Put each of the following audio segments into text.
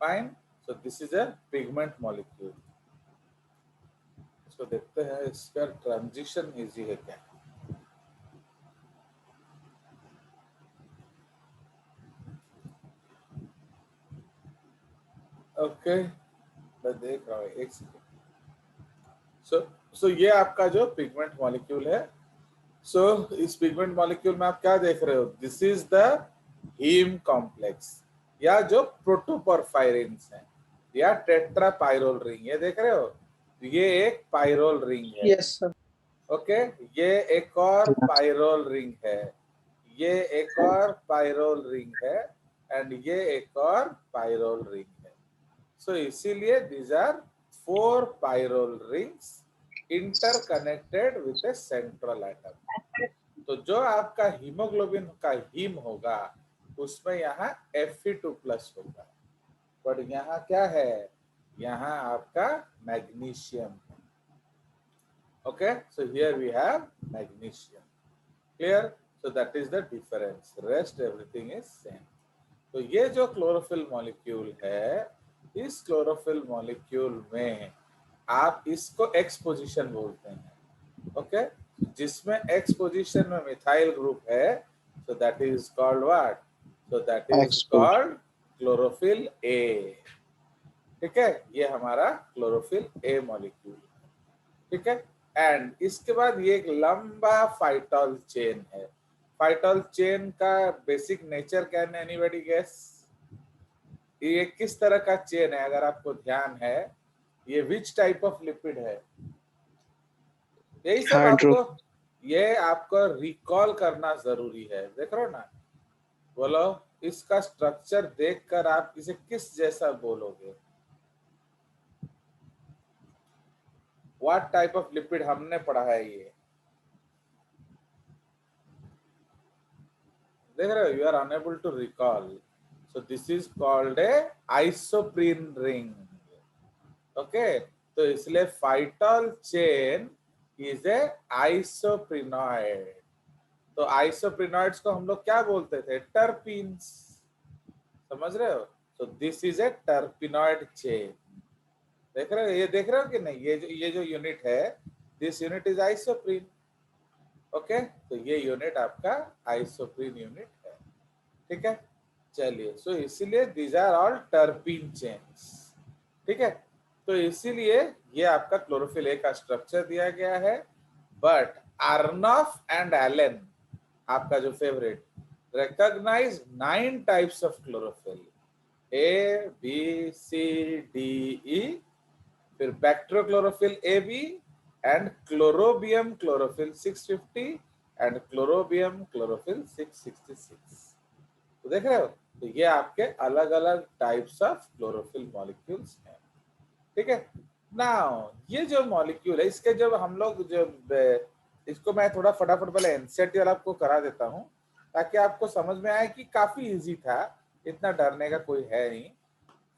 Fine. So this is a pigment molecule. इसको देखते हैं इसका ट्रांजिशन इजी है क्या. ओके मैं देख रहा हूँ एक सेकेंड. सो ये आपका जो पिगमेंट मॉलिक्यूल है. सो इस पिगमेंट मॉलिक्यूल में आप क्या देख रहे हो. This is the heme complex या जो प्रोटोपोरफायरिन्स है या टेट्रापाइरोल रिंग. ये देख रहे हो. ये एक पाइरोल रिंग है. Yes sir. ओके. ये एक और पाइरोल रिंग है. ये एक और पाइरोल रिंग है एंड ये एक और पाइरोल रिंग है. सो इसीलिए these are 4 pyrrole rings interconnected with a central atom. तो जो आपका हीमोग्लोबिन का हीम होगा उसमें यहाँ Fe2+ होगा. बट यहाँ क्या है. यहाँ आपका मैग्नीशियम है. Okay. So here we have magnesium. Clear. So that is the difference. Rest everything is same. तो ये जो क्लोरोफिल मॉलिक्यूल है इस क्लोरोफिल मॉलिक्यूल में आप इसको एक्स पोजीशन बोलते हैं. ओके. जिसमें एक्स पोजीशन में मिथाइल ग्रुप है so that is called what. So that is called chlorophyll A. ठीक है. ये हमारा क्लोरोफिल ए मॉलिक्यूल. ठीक है. एंड इसके बाद ये एक लंबा फाइटोल चेन है. फाइटोल चेन का बेसिक नेचर क्या है. Anybody guess. ये किस तरह का चेन है अगर आपको ध्यान है. ये विच टाइप ऑफ लिपिड है. यही सब आपको रिकॉल करना जरूरी है. देख रहे हो ना. बोलो इसका स्ट्रक्चर देखकर आप इसे किस जैसा बोलोगे. व्हाट टाइप ऑफ लिपिड हमने पढ़ा है ये. देख रहे हो. You are unable to recall. So this is called a isoprene ring. Okay. तो इसलिए phytol chain is a isoprenoid. तो आइसोप्रीनॉइड्स को हम लोग क्या बोलते थे. टर्पीन्स. समझ रहे हो. सो this is a terpenoid chain. देख रहे हो. ये देख रहे हो कि नहीं. ये जो यूनिट है this unit is isoprene. Okay. तो ये यूनिट आपका आइसोप्रीन यूनिट है. ठीक है. चलिए. सो इसीलिए these are all terpene chains. ठीक है. तो इसीलिए ये आपका क्लोरोफिल ए का स्ट्रक्चर दिया गया है. बट आर्नॉफ एंड एलन आपका जो favourite recognize 9 types of chlorophyll. A, B, C, D, E. फिर bacterochlorophyll AB and chlorobium chlorophyll 650 and chlorobium chlorophyll 666. तो देख रहे हो. तो ये आपके अलग अलग टाइप्स ऑफ क्लोरोफिल मॉलिक्यूल्स हैं. ठीक है. नाउ ये जो मॉलिक्यूल है इसके जब हम लोग जब इसको मैं थोड़ा फटाफट पहले एनसीईआरटी आपको करा देता हूँ ताकि आपको समझ में आए कि काफी इजी था. इतना डरने का कोई है नहीं.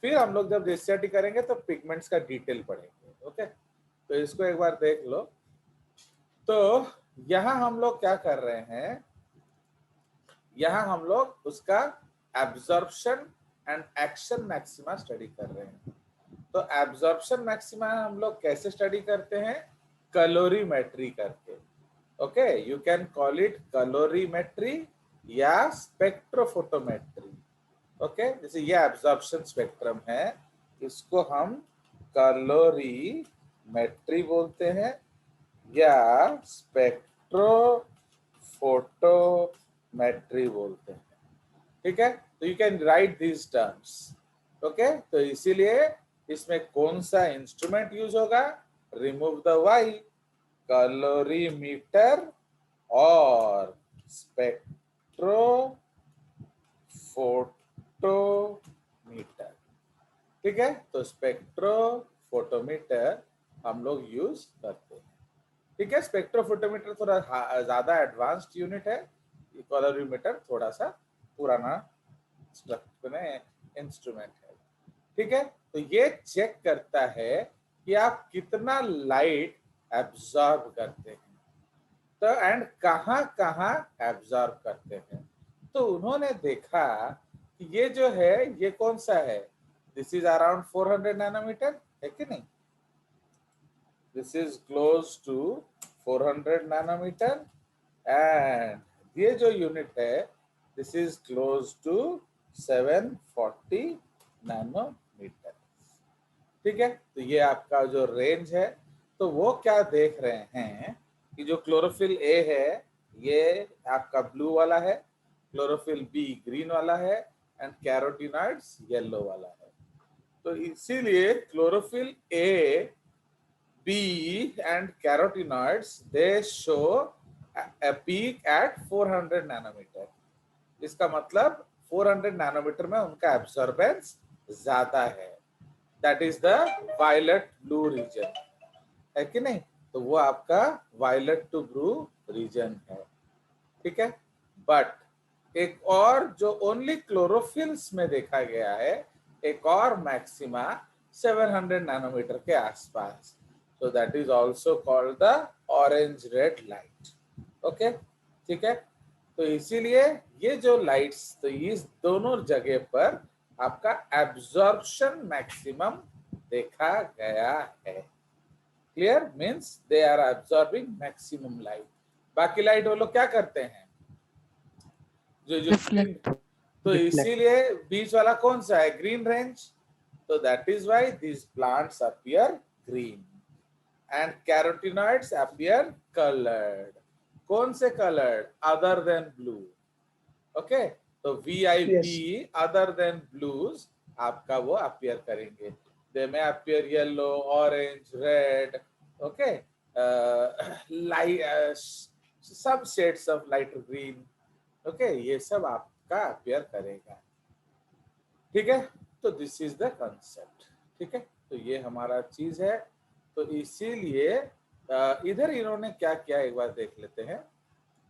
फिर हम लोग जब एनसीईआरटी करेंगे तो पिगमेंट्स का डिटेल पढ़ेंगे. ओके. तो इसको एक बार देख लो. तो यहाँ हम लोग क्या कर रहे हैं. यहाँ हम लोग उसका absorption and action maxima study कर रहे हैं. तो एब्जॉर्प्शन मैक्सिमा हम लोग कैसे स्टडी करते हैं. कैलोरीमेट्री करके. Okay. You can call it calorimetry या स्पेक्ट्रोफोटोमेट्री. ओके. जैसे ये एब्जॉर्प्शन स्पेक्ट्रम है इसको हम कैलोरीमेट्री बोलते हैं या स्पेक्ट्रोफोटोमेट्री बोलते हैं. ठीक है. तो you can write these terms. Okay. तो इसीलिए इसमें कौन सा इंस्ट्रूमेंट यूज होगा. Remove the Y. कैलोरीमीटर और स्पेक्ट्रोफोटोमीटर. ठीक है. तो स्पेक्ट्रोफोटोमीटर हम लोग यूज करते हैं. ठीक है. स्पेक्ट्रोफोटोमीटर थोड़ा ज्यादा एडवांस्ड यूनिट है. कैलोरीमीटर थोड़ा सा पुराना इंस्ट्रूमेंट है. ठीक है. तो ये चेक करता है कि आप कितना लाइट एब्जॉर्ब करते हैं. तो एंड कहां कहां एब्जॉर्ब करते हैं. तो उन्होंने देखा कि ये जो है ये कौन सा है. दिस इज अराउंड 400 नैनोमीटर, है कि नहीं? This is close to 400 nanometre and ये जो यूनिट है this is close to 740 nanometre. ठीक है, तो ये आपका जो रेंज है, तो वो क्या देख रहे हैं कि जो क्लोरोफिल ए है ये आपका ब्लू वाला है, क्लोरोफिल बी ग्रीन वाला है एंड कैरोटीनॉइड्स येलो वाला है। तो इसीलिए chlorophyll A, B and carotenoids they show a peak at 400 nanometre. इसका मतलब 400 नैनोमीटर में उनका एब्सॉर्बेंस ज्यादा है, that is the violet blue region, है कि नहीं? तो वो आपका वायलेट टू ब्लू रीजन है। ठीक है, बट एक और जो ओनली क्लोरोफिल्स में देखा गया है, एक और मैक्सिमा 700 नैनोमीटर के आसपास, so that is also called the orange red light। Okay, ठीक है, तो इसीलिए ये जो लाइट्स, तो इस दोनों जगह पर आपका एब्जॉर्प्शन मैक्सिमम देखा गया है। Clear? Means they are absorbing maximum light. बाकी लाइट वो लोग क्या करते हैं, जो जो ग्रीन, तो इसीलिए बीच वाला कौन सा है, ग्रीन रेंज, तो that is why this plants appear green and carotenoids appear coloured. कौन से coloured? Other than blue. Okay, तो VIP अदर देन ब्लूज आपका वो अपीयर करेंगे। They may appear yellow, orange, red, okay, light, सब shades of light green, okay, ये सब आपका अपीयर करेगा। ठीक है, तो दिस इज द कंसेप्ट। ठीक है, तो ये हमारा चीज है। तो इसीलिए इधर इन्होंने क्या किया एक बार देख लेते हैं।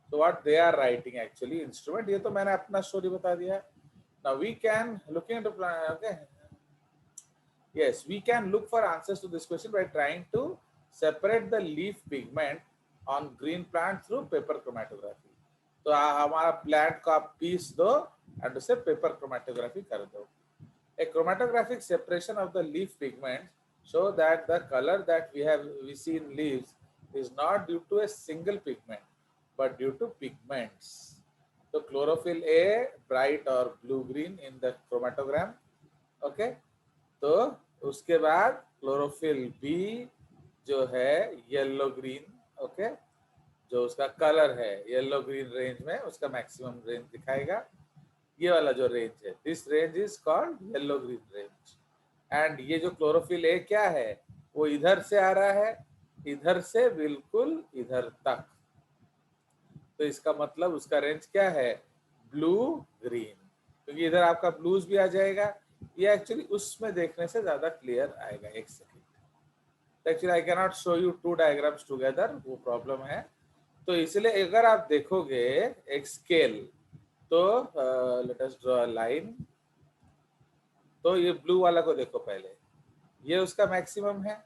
So what they are writing actually instrument, ये तो मैंने अपना स्टोरी बता दिया। Now we can look into okay, yes, we can look for answers to this question by trying to separate the leaf pigment on green plant through paper chromatography। तो हमारा plant को आप पीस दो and उसे paper chromatography कर दो। A chromatographic separation of the leaf pigments show that the color that we see in leaves is not due to a single pigment but due to pigments। So chlorophyll A bright or blue green in the chromatogram, okay, तो उसके बाद chlorophyll B जो है yellow green, okay, जो उसका colour है yellow green range में उसका मैक्सिमम रेंज दिखाएगा। ये वाला जो रेंज है, this range is called yellow green range. And ये जो क्लोरोफिल ए क्या है, वो इधर से आ रहा है, इधर से बिल्कुल इधर तक, तो इसका मतलब उसका रेंज क्या है, ब्लू ग्रीन, क्योंकि इधर आपका ब्लूज भी आ जाएगा। ये एक्चुअली उसमें देखने से ज्यादा क्लियर आएगा। एक second, actually I can not show you two diagrams together, वो प्रॉब्लम है। तो इसलिए अगर आप देखोगे एक स्केल, तो let us draw a line. तो ये ब्लू वाला को देखो पहले, ये उसका मैक्सिमम है।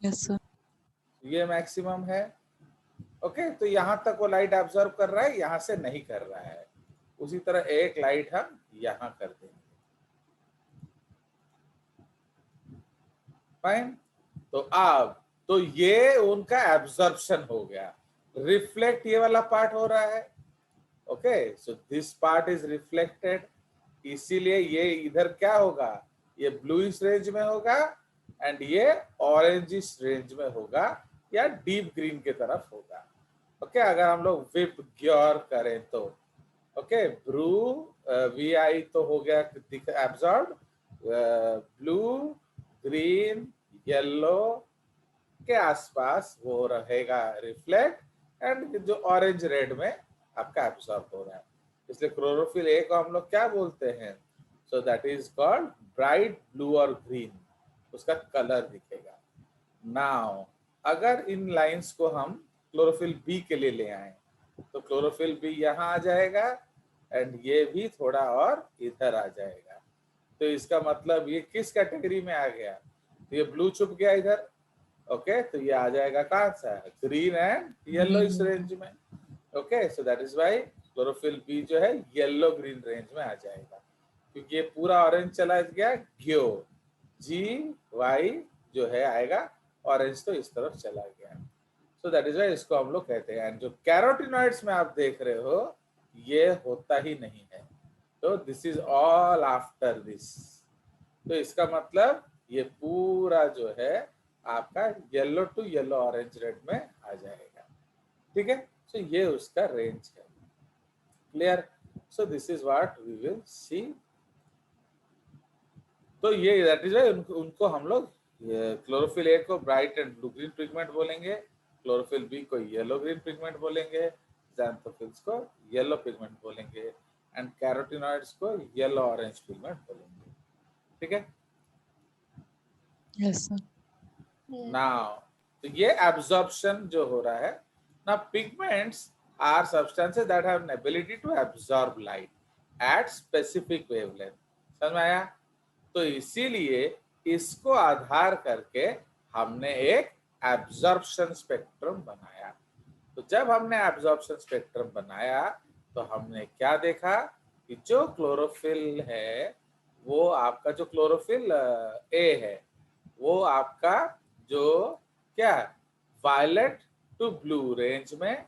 Yes sir. ये मैक्सिमम है, ओके, तो यहां तक वो लाइट एब्जॉर्ब कर रहा है, यहां से नहीं कर रहा है। उसी तरह एक लाइट हम यहां कर देंगे। फाइन, तो अब तो ये उनका एब्जॉर्प्शन हो गया। रिफ्लेक्ट ये वाला पार्ट हो रहा है, okay, so this part is reflected, इसीलिए ये इधर क्या होगा, ये ब्लूइश रेंज में होगा एंड ये ऑरेंजिश रेंज में होगा या डीप ग्रीन की तरफ होगा। ओके, अगर हम लोग विप ग्योर करें तो, ओके, ब्लू VI तो हो गया एब्जॉर्ब, ब्लू ग्रीन येलो के आसपास वो रहेगा रिफ्लेक्ट, एंड जो ऑरेंज रेड में आपका एब्सॉर्ब हो रहा है। इसलिए क्लोरोफिल ए को हम लोग क्या बोलते हैं, सो that is called bright blue और ग्रीन, उसका कलर दिखेगा। नाउ अगर इन लाइंस को हम क्लोरोफिल बी के लिए ले आए, तो क्लोरोफिल बी यहाँ आ जाएगा एंड ये भी थोड़ा और इधर आ जाएगा। तो इसका मतलब ये किस कैटेगरी में आ गया, तो ये ब्लू छुप गया इधर, ओके, तो ये आ जाएगा कहाँ सा, ग्रीन एंड येलो इस रेंज में। Okay, so that is why chlorophyll B जो है येलो ग्रीन रेंज में आ जाएगा, क्योंकि ये पूरा ऑरेंज चला गया, ग्यो जी वाई जो है आएगा, ऑरेंज तो इस तरफ चला गया। सो दैट इज वाई इसको हम लोग कहते हैं। एंड जो कैरोटिनॉइड्स में आप देख रहे हो ये होता ही नहीं है, तो this is all after this. तो इसका मतलब ये पूरा जो है आपका yellow to yellow orange red में आ जाएगा, ठीक है। सो ये उसका रेंज है, clear. So this is what we will see. तो ये दैट इज वाई उनको हम लोग क्लोरोफिल ए को bright and blue green pigment बोलेंगे, क्लोरोफिल बी को येलो ग्रीन पिगमेंट बोलेंगे, ज़ैंथोफिल्स को येलो पिगमेंट बोलेंगे, एंड कैरोटिनॉइड्स को येलो ऑरेंज पिगमेंट बोलेंगे, ठीक है। Yes, sir. नाउ तो ये एब्जॉर्प्शन जो हो रहा है ना, pigments are substances that have an ability to absorb light at specific wavelength. समझ में आया? तो इसीलिए इसको आधार करके हमने एक एब्जॉर्प्शन स्पेक्ट्रम बनाया। तो जब हमने एब्जॉर्प्शन स्पेक्ट्रम बनाया तो हमने क्या देखा कि जो क्लोरोफिल है वो आपका, जो क्लोरोफिल ए है वो आपका जो क्या वायलेट टू ब्लू रेंज में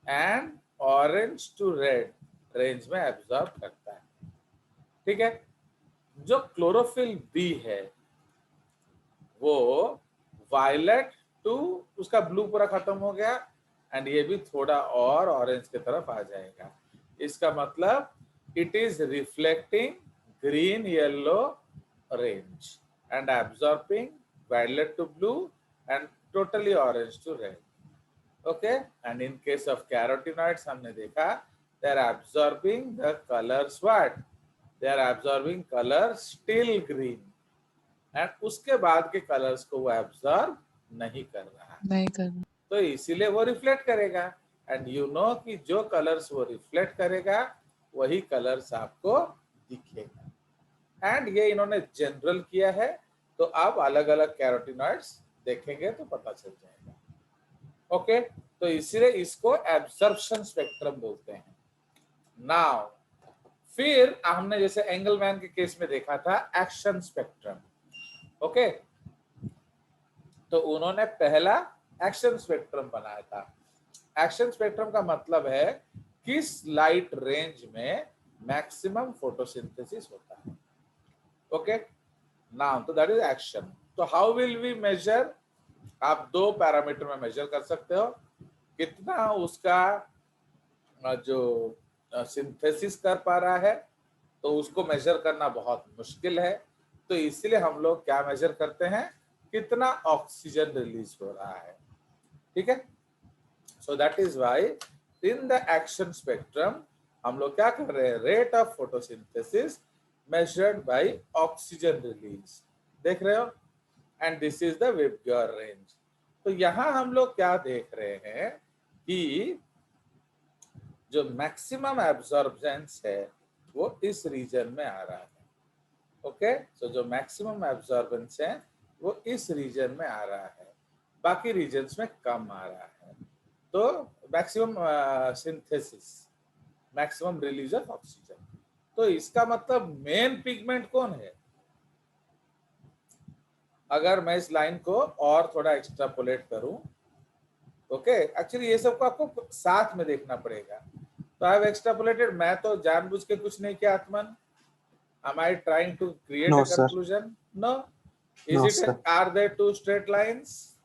and orange to red range में एब्जॉर्ब करता है, ठीक है। जो क्लोरोफिल बी है वो वायलेट टू, उसका ब्लू पूरा खत्म हो गया एंड ये भी थोड़ा और ऑरेंज की तरफ आ जाएगा। इसका मतलब it is reflecting green yellow range and absorbing violet to blue and totally orange to red, okay. And in case of carotenoids हमने देखा they are absorbing the colours what, they are absorbing colour still green and उसके बाद के colours को वो absorb नहीं कर रहा है, नहीं करना। तो इसीलिए वो रिफ्लेक्ट करेगा। एंड यू नो कि जो कलर्स वो रिफ्लेक्ट करेगा वही कलर्स आपको दिखेगा। एंड ये इन्होंने जनरल किया है, तो अब अलग अलग कैरोटिनॉइड्स देखेंगे तो पता चल जाएगा, ओके। तो इसीलिए इसको एब्जॉर्प्शन स्पेक्ट्रम बोलते हैं। नाउ फिर हमने जैसे एंगलमैन के केस में देखा था एक्शन स्पेक्ट्रम, ओके। तो उन्होंने पहला एक्शन स्पेक्ट्रम बनाया था। एक्शन स्पेक्ट्रम का मतलब है किस लाइट रेंज में मैक्सिमम फोटोसिंथेसिस होता है, ओके। नाउ तो दैट इज एक्शन। तो हाउ विल वी मेजर, आप दो पैरामीटर में मेजर कर सकते हो, कितना उसका जो सिंथेसिस कर पा रहा है, तो उसको मेजर करना बहुत मुश्किल है। तो इसलिए हम लोग क्या मेजर करते हैं, कितना ऑक्सीजन रिलीज हो रहा है, ठीक है। So that is why in the action spectrum हम लोग क्या कर रहे हैं, rate of photosynthesis measured by oxygen release, देख रहे हो। And this is the VIBGYOR range. तो यहां हम लोग क्या देख रहे हैं कि जो मैक्सिमम एब्जॉर्बेंस है वो इस रीजन में आ रहा है, ओके। सो जो मैक्सिमम एब्जॉर्बेंस है वो इस रीजन में आ रहा है, बाकी रीजन्स में कम आ रहा है। तो maximum synthesis, maximum release of oxygen. तो इसका मतलब मेन पिगमेंट कौन है, अगर मैं इस लाइन को और थोड़ा एक्सट्रापोलेट करूं, ओके। एक्चुअली ये सबको आपको साथ में देखना पड़ेगा। तो आई हैव एक्सट्रापोलेटेड, मैं तो जानबूझ के कुछ नहीं किया आत्मन। Am I trying to create No, a sir. conclusion? No. Is No, it? sir. Are there two straight lines?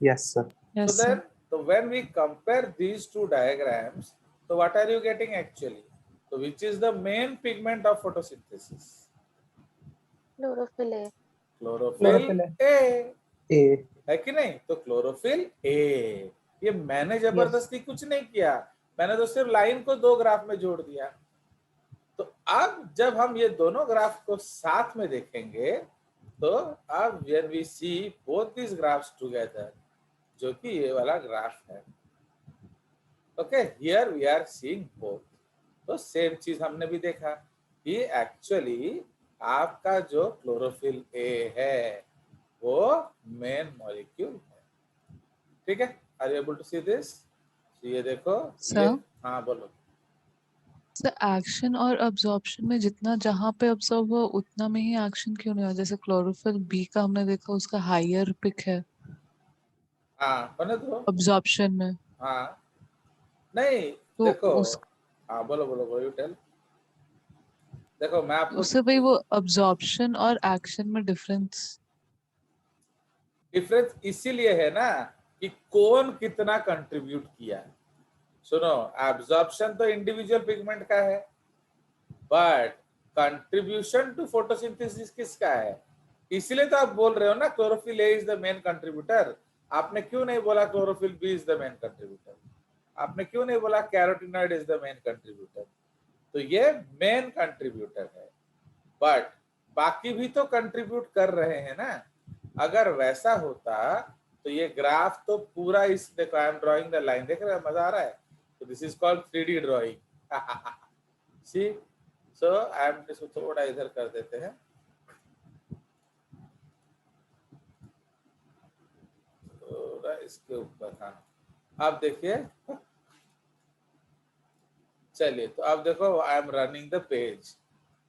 Yes, sir. Yes, So sir. then, so when we compare these two diagrams, so what are you getting actually? So which is the main pigment of photosynthesis? Chlorophyll A. Chlorophyll A, A. है कि नहीं? तो chlorophyll A, ये मैंने जबरदस्ती कुछ नहीं किया, मैंने तो सिर्फ लाइन को दो ग्राफ में जोड़ दिया। तो अब जब हम ये दोनों ग्राफ को साथ में देखेंगे तो अब when we see both these graphs together, जो कि ये वाला ग्राफ है, okay, here we are seeing both. तो सेम चीज हमने भी देखा कि एक्चुअली आपका जो क्लोरोफिल ए है वो मेन मॉलिक्यूल है, ठीक है। Are you able to see this? ये देखो Sir? हाँ बोलो। एक्शन और अब्जॉर्प्शन में जितना जहाँ पे अब्जॉर्ब हुआ उतना में ही एक्शन क्यों नहीं हुआ? जैसे क्लोरोफिल बी का हमने देखा उसका हायर पिक है हाँ बने तो। अब्जॉर्प्शन में, हाँ नहीं, तो देखो। उस हाँ बोलो बोलो बोलो, यू टेल। देखो मैं आपको उससे भाई वो अब्जॉर्प्शन और एक्शन में डिफरेंस। डिफरेंस इसीलिए है ना कि कौन कितना कंट्रीब्यूट किया है। सुनो, एब्जॉर्प्शन तो इंडिविजुअल पिगमेंट का है, बट कंट्रीब्यूशन टू फोटोसिंथेसिस किसका है? इसलिए तो आप बोल रहे हो ना chlorophyll A is the main contributor. आपने क्यों नहीं बोला chlorophyll B is the main contributor? आपने क्यों नहीं बोला carotenoid is the main contributor? तो ये मेन कंट्रीब्यूटर है, बट बाकी भी तो कंट्रीब्यूट कर रहे हैं ना। अगर वैसा होता तो ये ग्राफ तो पूरा इस, देखो I am drawing the line, देख रहे हैं, मजा आ रहा है? तो this is called 3D drawing. See, so I am, इसको थोड़ा इधर कर देते हैं, थोड़ा इसके ऊपर। हाँ आप देखिए, चलिए तो अब देखो I am running the page.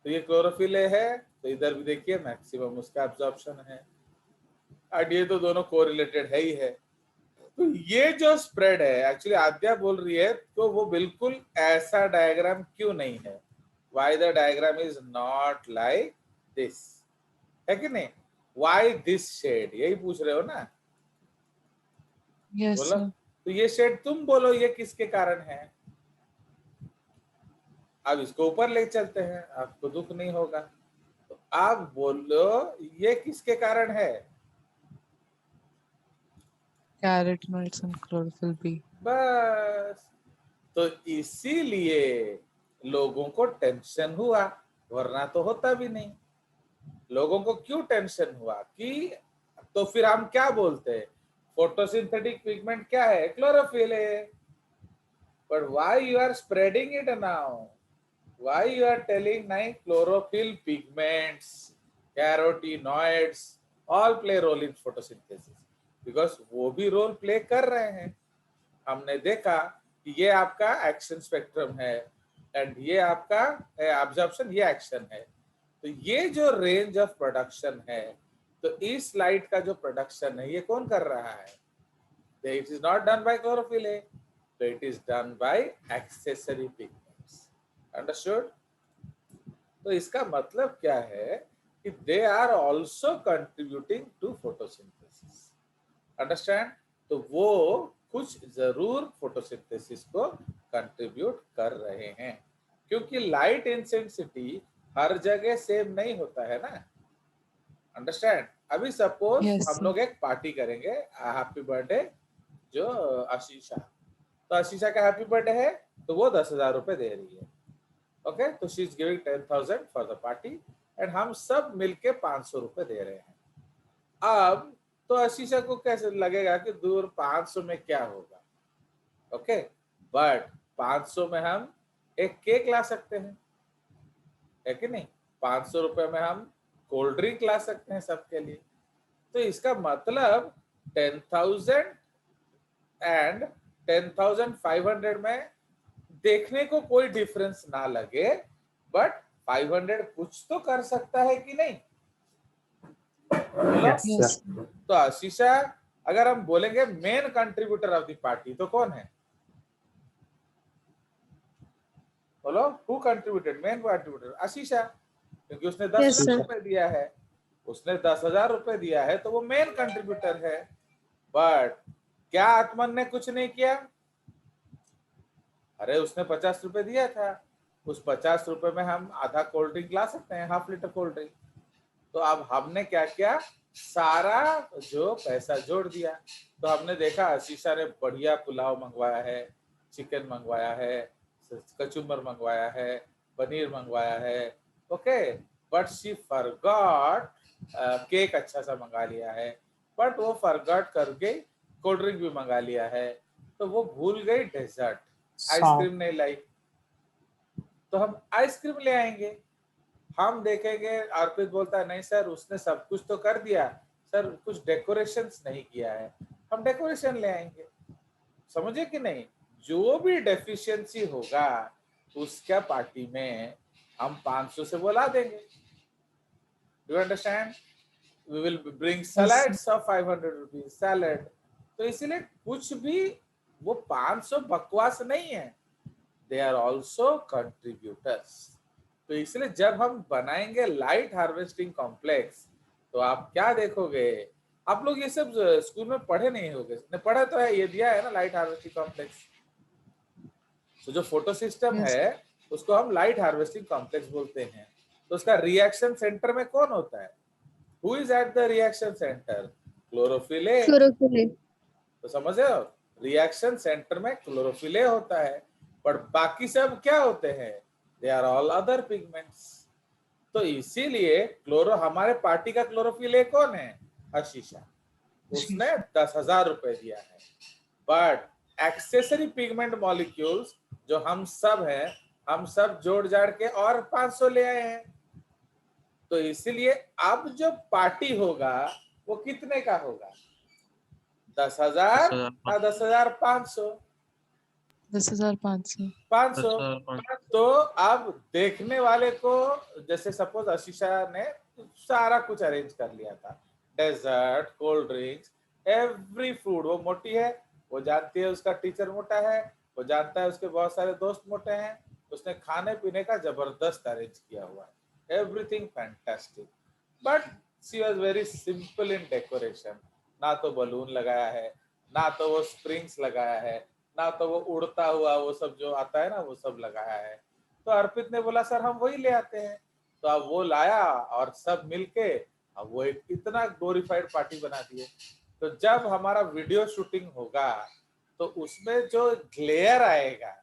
तो ये क्लोरोफिल ए है, तो इधर भी देखिए मैक्सिमम उसका एब्जॉर्प्शन है, और ये तो दोनों कोरिलेटेड है ही है। तो ये जो स्प्रेड है, एक्चुअली आद्या बोल रही है तो वो बिल्कुल ऐसा डायग्राम क्यों नहीं है? Why the diagram is not like this, है कि नहीं? व्हाई दिस शेड, यही पूछ रहे हो ना? यस बोलो, सर। तो ये शेड तुम बोलो ये किसके कारण है? अब इसको ऊपर ले चलते हैं, आपको दुख नहीं होगा। तो आप बोलो ये किसके कारण है? Carotenoids and chlorophyll B. बस, तो इसीलिए लोगों को टेंशन हुआ, वरना तो होता भी नहीं। लोगों को क्यों टेंशन हुआ कि, तो फिर हम क्या बोलते हैं? फोटोसिंथेटिक पिगमेंट क्या है? क्लोरोफिल है। But why you are spreading it now? Why you are telling नहीं chlorophyll pigments, carotenoids all play role in photosynthesis? Because वो भी रोल प्ले कर रहे हैं। हमने देखा कि ये आपका एक्शन स्पेक्ट्रम है, एंड ये आपका एब्जॉर्प्शन, ये एक्शन है। तो ये जो रेंज ऑफ प्रोडक्शन है, तो इस लाइट का जो प्रोडक्शन है ये कौन कर रहा है? It is not done by chlorophyll A, तो it is done by accessory pigments. Understood? तो इसका मतलब क्या है कि they are also contributing to photosynthesis. Understand? तो वो कुछ जरूर फोटोसिंथेसिस को कंट्रीब्यूट कर रहे हैं, क्योंकि लाइट इंटेंसिटी हर जगह सेम नहीं होता है ना। अंडरस्टैंड? अभी सपोज यस हम सर। लोग एक पार्टी करेंगे, हैप्पी बर्थडे जो आशीषा, तो आशीषा का हैप्पी बर्थडे है, तो वो 10,000 रुपए दे रही है। ओके, तो she is giving 10,000 for the party, and हम सब मिलके 500 रुपए दे रहे हैं। अब तो आशीषा को कैसे लगेगा कि दूर 500 में क्या होगा? ओके, बट 500 में हम एक केक ला सकते हैं, है कि नहीं? 500 रुपए में हम कोल्ड ड्रिंक ला सकते हैं सबके लिए। तो इसका मतलब 10,000 एंड 10,500 में देखने को कोई डिफरेंस ना लगे, बट 500 कुछ तो कर सकता है कि नहीं? बोलो। Yes, yes sir. सर। तो आशीषा, अगर हम बोलेंगे main contributor of the party, तो कौन है? बोलो, हु कंट्रीब्यूटेड? मेन कंट्रीब्यूटर आशीषा, क्योंकि उसने दस Yes, हजार sir. रुपए दिया है। उसने 10,000 रुपए दिया है, तो वो मेन कंट्रीब्यूटर है। बट क्या आत्मन ने कुछ नहीं किया? अरे उसने 50 रुपए दिया था, उस 50 रुपए में हम आधा कोल्ड ड्रिंक ला सकते हैं, हाफ लीटर कोल्ड ड्रिंक। तो अब हमने क्या किया? सारा जो पैसा जोड़ दिया। तो हमने देखा आशीषा ने बढ़िया पुलाव मंगवाया है, चिकन मंगवाया है, कचुम्बर मंगवाया है, पनीर मंगवाया है। Okay, but she forgot, cake अच्छा सा मंगा लिया है, बट वो फॉरगॉट करके कोल्ड ड्रिंक भी मंगा लिया है। तो वो भूल गई डेजर्ट, Song. आइसक्रीम नहीं लाई। तो हम आइसक्रीम ले आएंगे, हम देखेंगे। अर्पित बोलता है नहीं सर उसने सब कुछ तो कर दिया, सर कुछ डेकोरेशंस नहीं किया है, हम डेकोरेशन ले आएंगे। समझे कि नहीं? जो भी डेफिशिएंसी होगा उसका पार्टी में हम 500 से बुला देंगे। Do understand? We will bring salads of 500 rupees salad. तो इसीलिए कुछ भी वो 500 बकवास नहीं है, दे आर ऑल्सो कंट्रीब्यूटर्स। तो इसलिए जब हम बनाएंगे लाइट हार्वेस्टिंग कॉम्प्लेक्स, तो आप क्या देखोगे, आप लोग ये सब स्कूल में पढ़े नहीं होंगे, पढ़ा तो है, ये दिया है ना लाइट हार्वेस्टिंग कॉम्प्लेक्स। तो जो फोटो सिस्टम Yes. है उसको हम लाइट हार्वेस्टिंग कॉम्प्लेक्स बोलते हैं। तो उसका रिएक्शन सेंटर में कौन होता है? Who is at the reaction centre? Chlorophyll A. Chlorophyll A. तो समझ रहे हो, रिएक्शन सेंटर में क्लोरोफिल ए होता है, पर बाकी सब क्या होते हैं? They are all other pigments. तो इसीलिए क्लोरो, हमारे पार्टी का क्लोरोफिल ए कौन है? आशीषा। उसने 10,000 रुपए दिया है। बट एक्सेसरी पिगमेंट मॉलिक्यूल्स जो हम सब हैं, हम सब जोड़ जाड़ के और 500 ले आए हैं। तो इसीलिए अब जो पार्टी होगा वो कितने का होगा? 10,000 या 10,500? 10,500। 500। तो अब देखने वाले को, जैसे सपोज आशीषा ने सारा कुछ अरेंज कर लिया था, dessert, cold drinks, every food. वो मोटी है, वो जानती है उसका टीचर मोटा है, वो जानता है उसके बहुत सारे दोस्त मोटे हैं, उसने खाने पीने का जबरदस्त अरेंज किया हुआ है, everything fantastic. But she was very simple in decoration. ना तो बलून लगाया है, ना तो वो स्प्रिंग्स लगाया है, ना तो वो उड़ता हुआ वो सब जो आता है ना वो सब लगाया है। तो अर्पित ने बोला सर हम वही ले आते हैं। तो अब वो लाया और सब मिलके अब वो एक इतना ग्लोरीफाइड पार्टी बना दिए। तो जब हमारा वीडियो शूटिंग होगा तो उसमें जो ग्लेयर आएगा,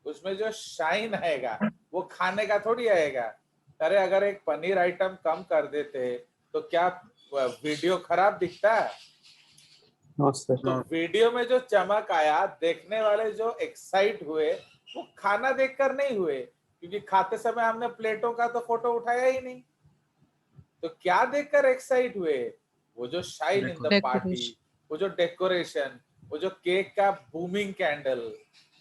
उसमें जो शाइन आएगा, वो खाने का थोड़ी आएगा। अरे अगर एक पनीर आइटम कम कर देते तो क्या वीडियो खराब दिखता है? No sir. तो वीडियो में जो चमक आया, देखने वाले जो एक्साइट हुए, वो खाना देखकर नहीं हुए, क्योंकि खाते समय हमने प्लेटों का तो फोटो उठाया ही नहीं। तो क्या देखकर एक्साइट हुए? वो जो शाइन इन द पार्टी, वो जो डेकोरेशन, वो जो केक का बूमिंग कैंडल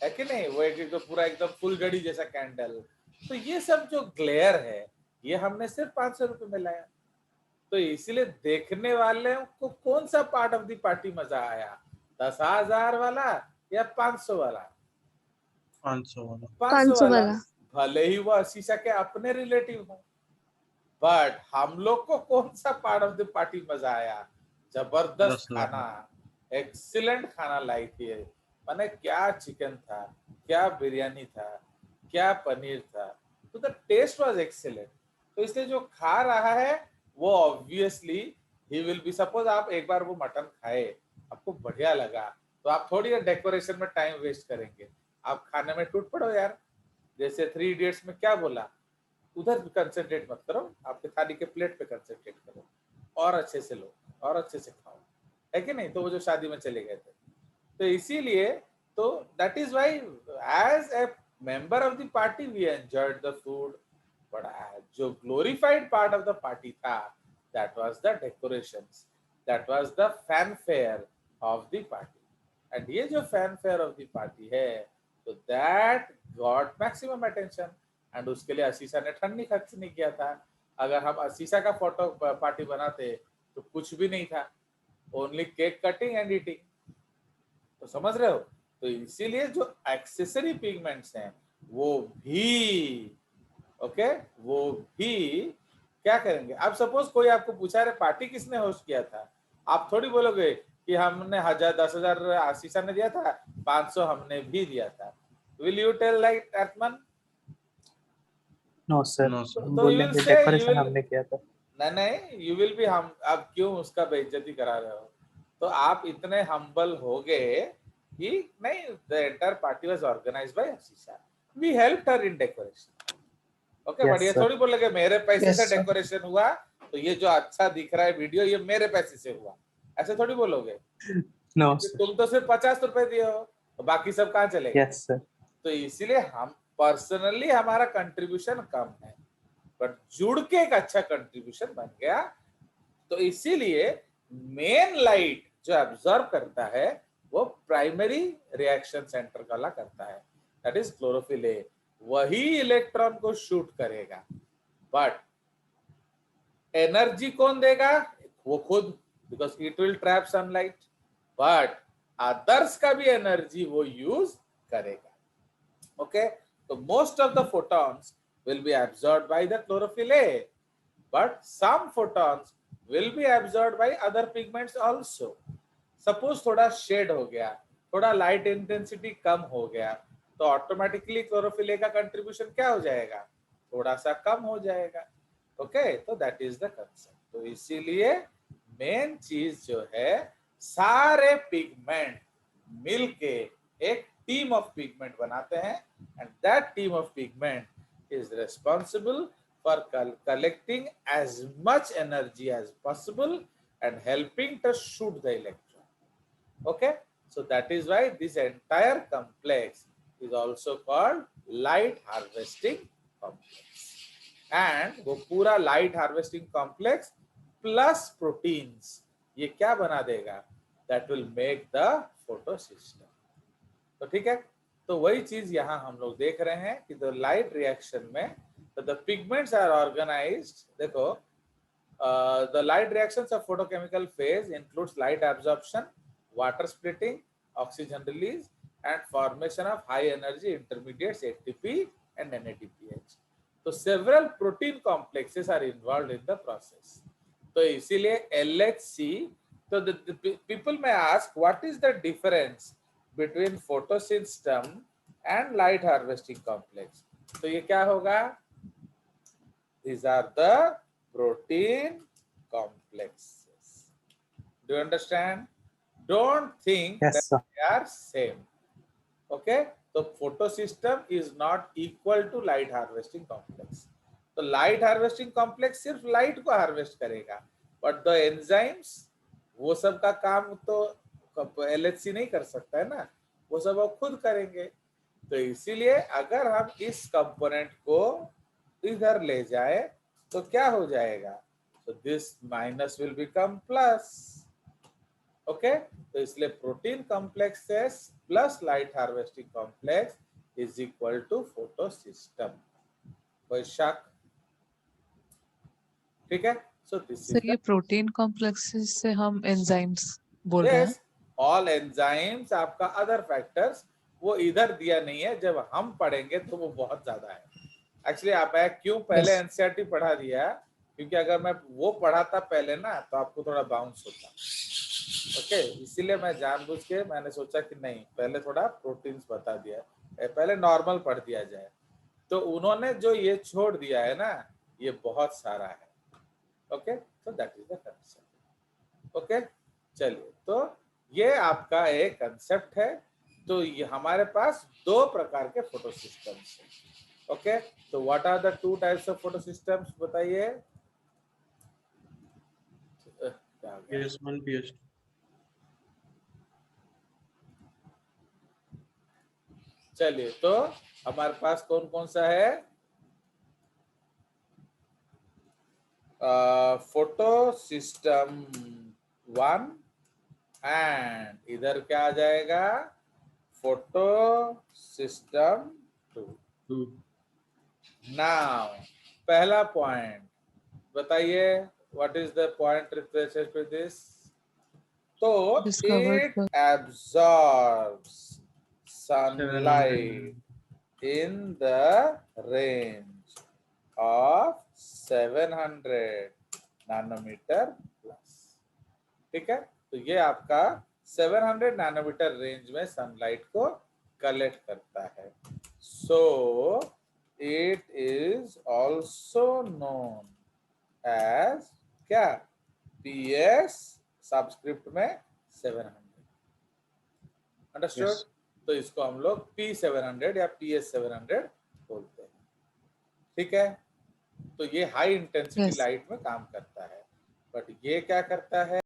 है कि नहीं, वो एक तो पूरा एकदम फुलझड़ी जैसा कैंडल। तो ये सब जो ग्लेयर है, ये हमने सिर्फ 500 रुपए में लाया। तो इसीलिए देखने वाले को कौन सा पार्ट ऑफ द पार्टी मजा आया, 10,000 वाला या 500 वाला? 500 वाला। भले ही वो आशीषा के अपने रिलेटिव हो, बट हम लोग को कौन सा पार्ट ऑफ द पार्टी मजा आया? जबरदस्त खाना, एक्सीलेंट खाना लाई थी। माने क्या चिकन था, क्या बिरयानी था, क्या पनीर था। तो द टेस्ट वाज एक्सीलेंट। तो इसलिए जो खा रहा है वो obviously he will be, suppose आप एक बार वो मटन खाए, आपको बढ़िया लगा, तो आप थोड़ी डेकोरेशन में टाइम वेस्ट करेंगे, आप खाने में टूट पड़ो यार। जैसे 3 इडियट्स में क्या बोला, उधर कंसंट्रेट मत करो, आपके थाली के प्लेट पे कंसंट्रेट करो, और अच्छे से लो और अच्छे से खाओ, है कि नहीं? तो वो जो शादी में चले गए थे, तो इसीलिए तो that is why as a member of the party we enjoyed the food. But जो glorified part of the party था, that was the decorations, that was the fanfare of the party. And ये जो fanfare of the party है, तो that got maximum attention. And उसके लिए आशीषा ने ठंडी खर्च नहीं किया था। अगर हम आशीषा का फोटो पार्टी बनाते तो कुछ भी नहीं था, only cake cutting and eating. तो समझ रहे हो? तो इसीलिए जो एक्सेसरी पिगमेंट्स हैं वो भी ओके, वो भी क्या करेंगे। अब सपोज कोई आपको पूछा रे पार्टी किसने होस्ट किया था, आप थोड़ी बोलोगे कि हमने 1,000 10,000 आशीषा ने दिया था, 500 हमने भी दिया था। विल यू टेल लाइक एटमन? No sir. तो यू बोलेंगे विल से, डेकोरेशन हमने किया था। नहीं, यू विल बी हम, अब क्यों उसका बेइज्जती करा रहे हो? तो आप इतने हम्बल हो गए कि नहीं, the entire party was organised by Ashisha, we helped her in decoration. Okay, but ये थोड़ी बोलेंगे मेरे पैसे से डेकोरेशन हुआ तो ये जो अच्छा दिख रहा है वीडियो ये मेरे पैसे से हुआ, ऐसे थोड़ी बोलोगे। नो तुम तो सिर्फ 50 रुपए दिए हो, तो बाकी सब कहाँ चलेगा? Yes sir. तो इसीलिए हम पर्सनली हमारा कंट्रीब्यूशन कम है, बट जुड़ के एक अच्छा कंट्रीब्यूशन बन गया। तो इसीलिए मेन लाइट जो ऑब्जर्व करता है वो प्राइमरी रिएक्शन सेंटर वाला करता है, दैट इज क्लोरोफिल ए। वही इलेक्ट्रॉन को शूट करेगा, बट एनर्जी कौन देगा? वो खुद, because it will trap sunlight, but others का भी एनर्जी वो यूज करेगा. ओके, तो most of the photons will be absorbed by the chlorophyll A, but some photons will be absorbed by other pigments also. Suppose थोड़ा shade हो गया, थोड़ा light intensity कम हो गया, तो ऑटोमेटिकली क्लोरोफिल ए का कंट्रीब्यूशन क्या हो जाएगा? थोड़ा सा कम हो जाएगा. ओके, तो दैट इज द कंसेप्ट. तो इसीलिए मेन चीज जो है, सारे पिगमेंट मिलके एक टीम ऑफ पिगमेंट बनाते हैं, and that team of pigment is responsible for collecting as much energy as possible and helping to shoot the electron. Okay, so that is why this entire complex is also called light harvesting complex. And वो पूरा light harvesting complex plus proteins ये क्या बना देगा? That will make the photosystem. तो ठीक है, तो वही चीज यहाँ हम लोग देख रहे हैं कि द लाइट रिएक्शन में द पिगमेंट्स आर ऑर्गेनाइज्ड. देखो, the light reactions of photochemical phase includes light absorption, water splitting, oxygen release and formation of high energy intermediates ATP and NADPH. तो several protein complexes are involved in the process. तो इसीलिए LHC. तो people may ask what is the difference between photosystem and light harvesting complex. तो ये क्या होगा? These are the protein complexes. Do you understand? Don't think Yes, that sir. they are same. Okay? तो photosystem is not equal to light harvesting complex. तो light harvesting complex सिर्फ light को harvest करेगा, but the enzymes वो सब का काम तो एलएचसी नहीं कर सकता है ना, वो सब आप खुद करेंगे. तो इसीलिए अगर हम इस कंपोनेंट को इधर ले जाए तो क्या हो जाएगा? तो this minus will become plus. Okay, तो इसलिए protein complexes plus light harvesting complex is equal to photosystem. कोई शक? ठीक है. सो दिस सर इज ये प्रोटीन कॉम्प्लेक्सेस से हम एंजाइम्स बोल रहे हैं. यस, ऑल एंजाइम्स आपका अदर फैक्टर्स वो इधर दिया नहीं है, जब हम पढ़ेंगे तो वो बहुत ज्यादा है. एक्चुअली आप क्यों पहले Yes. एनसीईआरटी पढ़ा दिया, क्योंकि अगर मैं वो पढ़ाता पहले ना तो आपको थोड़ा बाउंस होता. ओके, इसीलिए मैं जानबूझ के मैंने सोचा कि नहीं, पहले थोड़ा प्रोटीन्स बता दिया, पहले नॉर्मल पढ़ दिया जाए. तो उन्होंने जो ये छोड़ दिया है ना, ये बहुत सारा है. ओके, तो that is the concept. Okay, चलिए, तो ये आपका एक कंसेप्ट है. तो ये हमारे पास दो प्रकार के फोटो सिस्टम्स हैं. ओके, तो what are the two types of photosystems बताइए. PS1, PS2. चलिए, तो हमारे पास कौन कौन सा है? फोटो सिस्टम 1 एंड इधर क्या आ जाएगा? Photosystem 2. नाउ पहला पॉइंट बताइए, what is the point related to this? तो Discovered it the- absorbs sunlight in the range of 700 nanometre plus. ठीक है, तो ये आपका 700 नैनोमीटर रेंज में सनलाइट को कलेक्ट करता है. So it is also known as क्या? PS सबस्क्रिप्ट में 700. अंडरस्टूड? Yes. तो इसको हम लोग P700 या PS700 बोलते हैं. ठीक है, तो ये हाई इंटेंसिटी Yes. लाइट में काम करता है, बट ये क्या करता है?